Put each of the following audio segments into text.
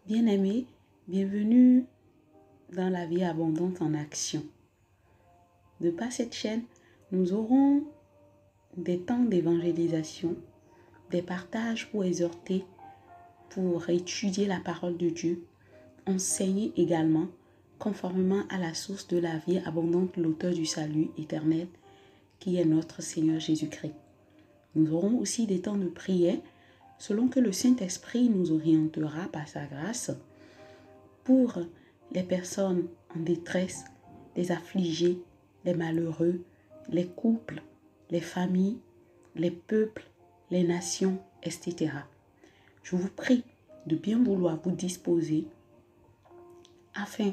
Bien-aimés, bienvenue dans la vie abondante en action. De par cette chaîne, nous aurons des temps d'évangélisation, des partages pour exhorter, pour étudier la parole de Dieu, enseigner également, conformément à la source de la vie abondante, l'auteur du salut éternel, qui est notre Seigneur Jésus-Christ. Nous aurons aussi des temps de prière, selon que le Saint-Esprit nous orientera par sa grâce pour les personnes en détresse, les affligés, les malheureux, les couples, les familles, les peuples, les nations, etc. Je vous prie de bien vouloir vous disposer afin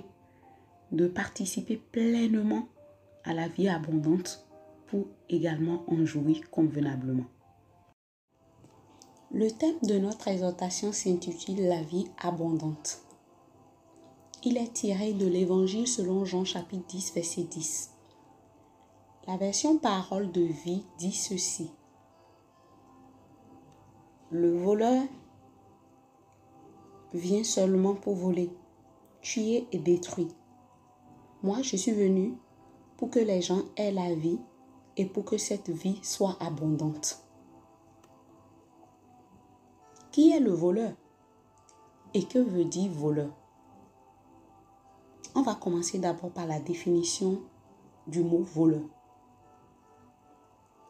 de participer pleinement à la vie abondante pour également en jouir convenablement. Le thème de notre exhortation s'intitule « La vie abondante ». Il est tiré de l'Évangile selon Jean chapitre 10, verset 10. La version parole de vie dit ceci. Le voleur vient seulement pour voler, tuer et détruire. Moi, je suis venu pour que les gens aient la vie et pour que cette vie soit abondante. Qui est le voleur? Et que veut dire voleur? On va commencer d'abord par la définition du mot voleur.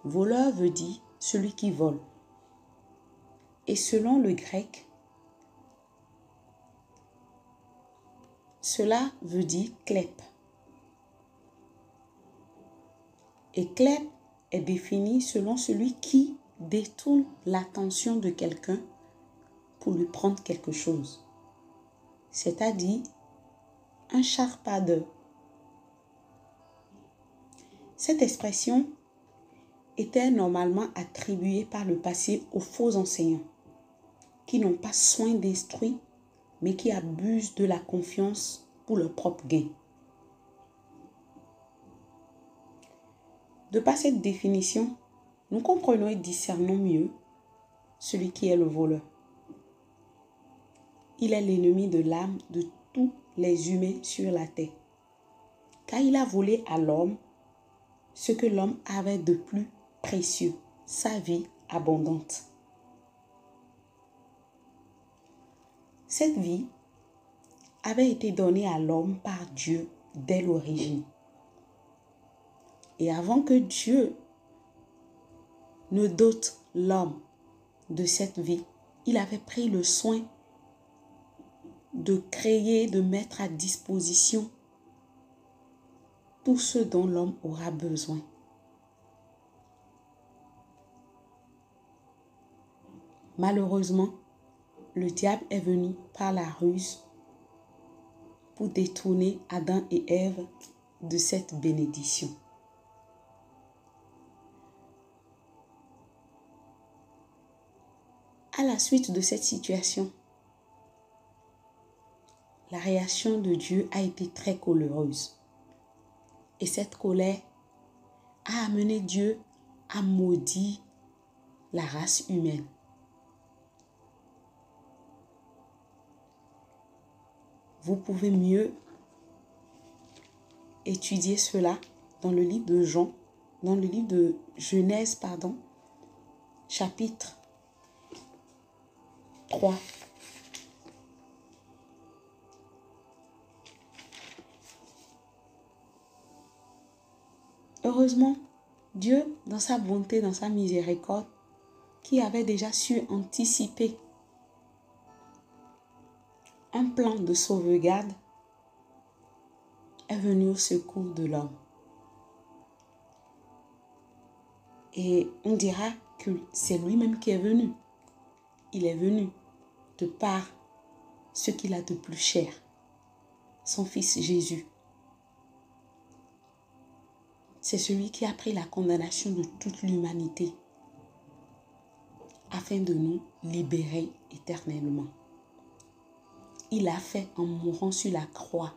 Voleur veut dire celui qui vole. Et selon le grec, cela veut dire klep. Et klep est défini selon celui qui détourne l'attention de quelqu'un pour lui prendre quelque chose. C'est-à-dire un charpadeur. Cette expression était normalement attribuée par le passé aux faux enseignants qui n'ont pas soin d'instruire mais qui abusent de la confiance pour leur propre gain. De par cette définition, nous comprenons et discernons mieux celui qui est le voleur. Il est l'ennemi de l'âme de tous les humains sur la terre, car il a volé à l'homme ce que l'homme avait de plus précieux, sa vie abondante. Cette vie avait été donnée à l'homme par Dieu dès l'origine. Et avant que Dieu ne dote l'homme de cette vie, il avait pris le soin de créer, de mettre à disposition tout ce dont l'homme aura besoin. Malheureusement, le diable est venu par la ruse pour détourner Adam et Ève de cette bénédiction. À la suite de cette situation, la réaction de Dieu a été très coléreuse. Et cette colère a amené Dieu à maudire la race humaine. Vous pouvez mieux étudier cela dans le livre de Genèse, chapitre 3. Heureusement, Dieu, dans sa bonté, dans sa miséricorde, qui avait déjà su anticiper un plan de sauvegarde, est venu au secours de l'homme. Et on dira que c'est lui-même qui est venu. Il est venu de par ce qu'il a de plus cher, son fils Jésus. C'est celui qui a pris la condamnation de toute l'humanité afin de nous libérer éternellement. Il l'a fait en mourant sur la croix.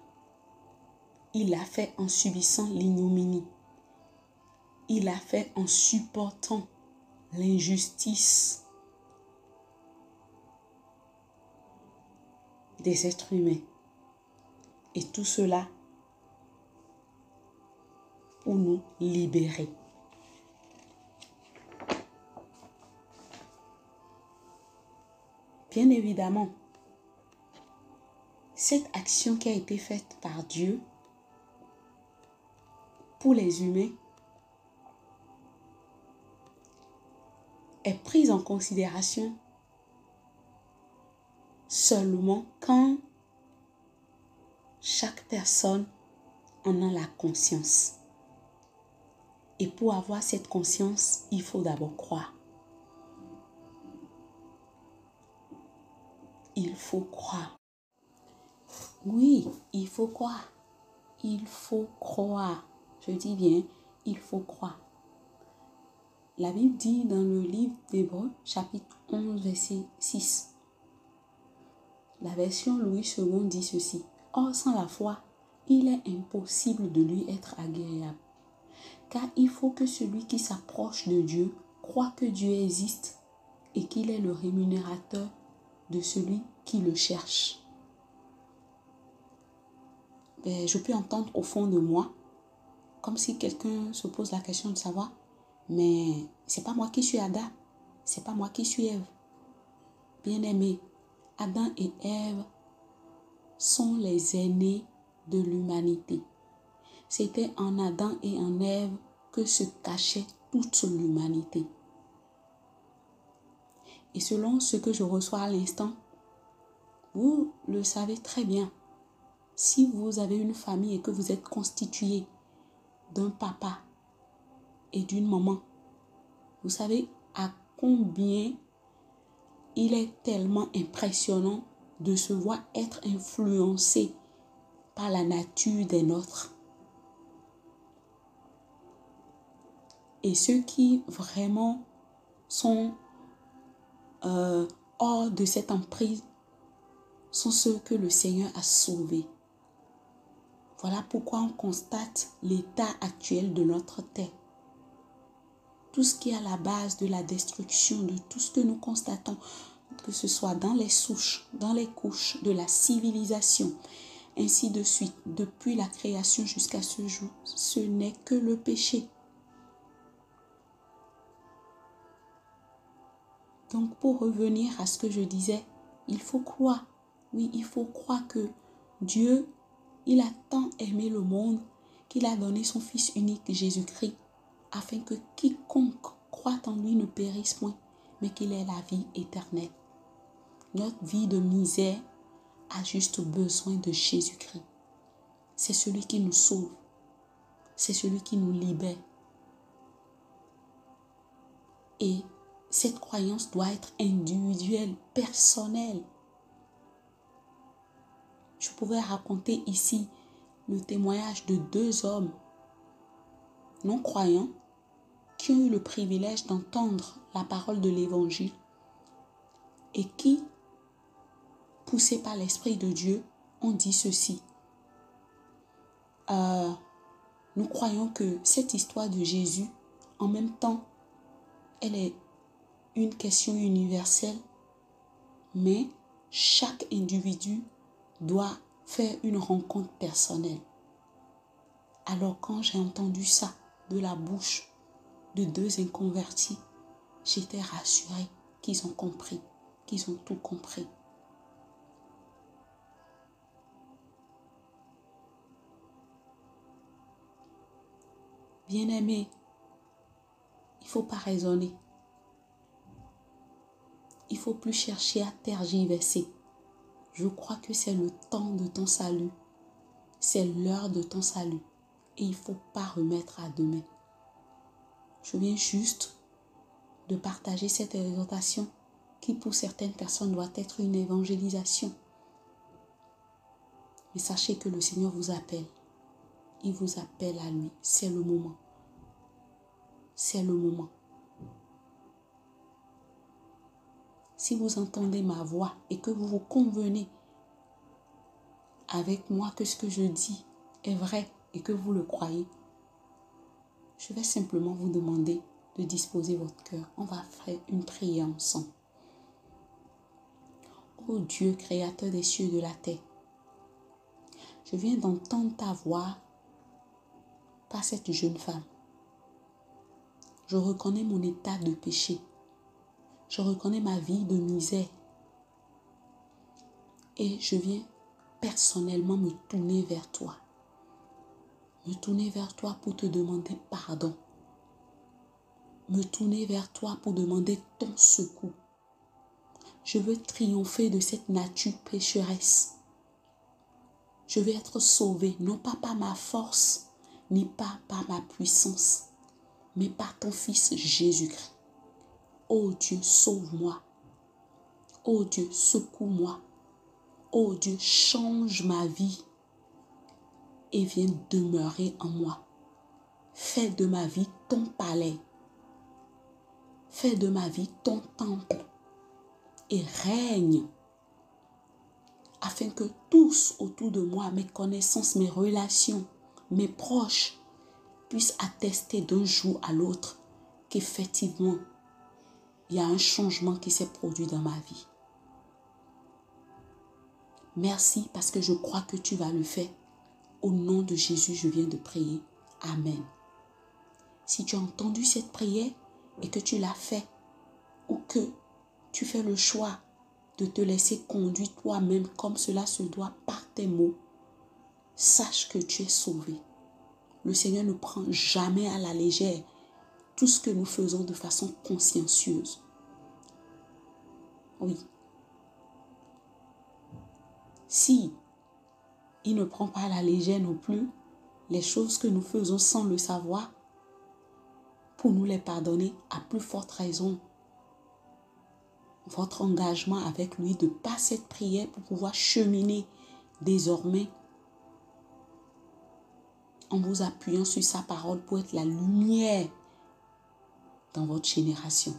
Il l'a fait en subissant l'ignominie. Il l'a fait en supportant l'injustice. des êtres humains. Et tout cela pour nous libérer. Bien évidemment, cette action qui a été faite par Dieu pour les humains est prise en considération seulement quand chaque personne en a la conscience. Et pour avoir cette conscience, il faut d'abord croire. Il faut croire. Oui, il faut croire. Il faut croire. Je dis bien, il faut croire. La Bible dit dans le livre d'Hébreux, chapitre 11, verset 6. La version Louis II dit ceci. Or, sans la foi, il est impossible de lui être agréable. Car il faut que celui qui s'approche de Dieu croit que Dieu existe et qu'il est le rémunérateur de celui qui le cherche. Je peux entendre au fond de moi, comme si quelqu'un se pose la question de savoir, mais c'est pas moi qui suis Adam, c'est pas moi qui suis Ève. Bien-aimés, Adam et Ève sont les aînés de l'humanité. C'était en Adam et en Ève que se cachait toute l'humanité. Et selon ce que je reçois à l'instant, vous le savez très bien. Si vous avez une famille et que vous êtes constitué d'un papa et d'une maman, vous savez à combien il est tellement impressionnant de se voir être influencé par la nature des nôtres. Et ceux qui vraiment sont hors de cette emprise sont ceux que le Seigneur a sauvés. Voilà pourquoi on constate l'état actuel de notre terre. Tout ce qui est à la base de la destruction, de tout ce que nous constatons, que ce soit dans les souches, dans les couches de la civilisation, ainsi de suite, depuis la création jusqu'à ce jour, ce n'est que le péché. Donc pour revenir à ce que je disais, il faut croire. Oui, il faut croire que Dieu, il a tant aimé le monde qu'il a donné son Fils unique Jésus-Christ afin que quiconque croit en lui ne périsse point, mais qu'il ait la vie éternelle. Notre vie de misère a juste besoin de Jésus-Christ. C'est celui qui nous sauve. C'est celui qui nous libère. Et cette croyance doit être individuelle, personnelle. Je pourrais raconter ici le témoignage de 2 hommes non-croyants qui ont eu le privilège d'entendre la parole de l'Évangile et qui, poussés par l'Esprit de Dieu, ont dit ceci. Nous croyons que cette histoire de Jésus, en même temps, elle est une question universelle, mais chaque individu doit faire une rencontre personnelle. Alors quand j'ai entendu ça de la bouche de 2 inconvertis, j'étais rassurée qu'ils ont compris, qu'ils ont tout compris. Bien-aimé, il ne faut pas raisonner. Il ne faut plus chercher à tergiverser. Je crois que c'est le temps de ton salut. C'est l'heure de ton salut. Et il ne faut pas remettre à demain. Je viens juste de partager cette exhortation qui pour certaines personnes doit être une évangélisation. Mais sachez que le Seigneur vous appelle. Il vous appelle à lui. C'est le moment. C'est le moment. Si vous entendez ma voix et que vous vous convenez avec moi que ce que je dis est vrai et que vous le croyez, je vais simplement vous demander de disposer votre cœur. On va faire une prière ensemble. Ô ô Dieu, créateur des cieux et de la terre, je viens d'entendre ta voix par cette jeune femme. Je reconnais mon état de péché. Je reconnais ma vie de misère. Et je viens personnellement me tourner vers toi. Me tourner vers toi pour te demander pardon. Me tourner vers toi pour demander ton secours. Je veux triompher de cette nature pécheresse. Je veux être sauvé, non pas par ma force, ni pas par ma puissance, mais par ton Fils Jésus-Christ. Ô Dieu, sauve-moi. Ô Dieu, secoue-moi. Ô Dieu, change ma vie et viens demeurer en moi. Fais de ma vie ton palais. Fais de ma vie ton temple et règne afin que tous autour de moi, mes connaissances, mes relations, mes proches, puissent attester d'un jour à l'autre qu'effectivement, il y a un changement qui s'est produit dans ma vie. Merci parce que je crois que tu vas le faire. Au nom de Jésus, je viens de prier. Amen. Si tu as entendu cette prière et que tu l'as fait, ou que tu fais le choix de te laisser conduire toi-même comme cela se doit par tes mots, sache que tu es sauvé. Le Seigneur ne prend jamais à la légère tout ce que nous faisons de façon consciencieuse. Oui. Si il ne prend pas à la légère non plus les choses que nous faisons sans le savoir, pour nous les pardonner, à plus forte raison, votre engagement avec lui de par cette prière pour pouvoir cheminer désormais en vous appuyant sur sa parole pour être la lumière dans votre génération.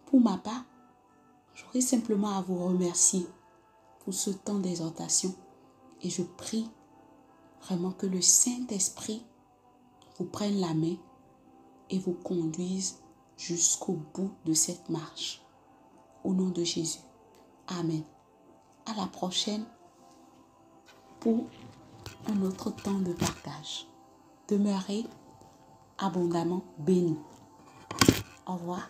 Pour ma part, j'aurais simplement à vous remercier pour ce temps d'exhortation et je prie vraiment que le Saint-Esprit vous prenne la main et vous conduise jusqu'au bout de cette marche. Au nom de Jésus. Amen. À la prochaine pour un autre temps de partage. Demeurez abondamment bénis. Au revoir.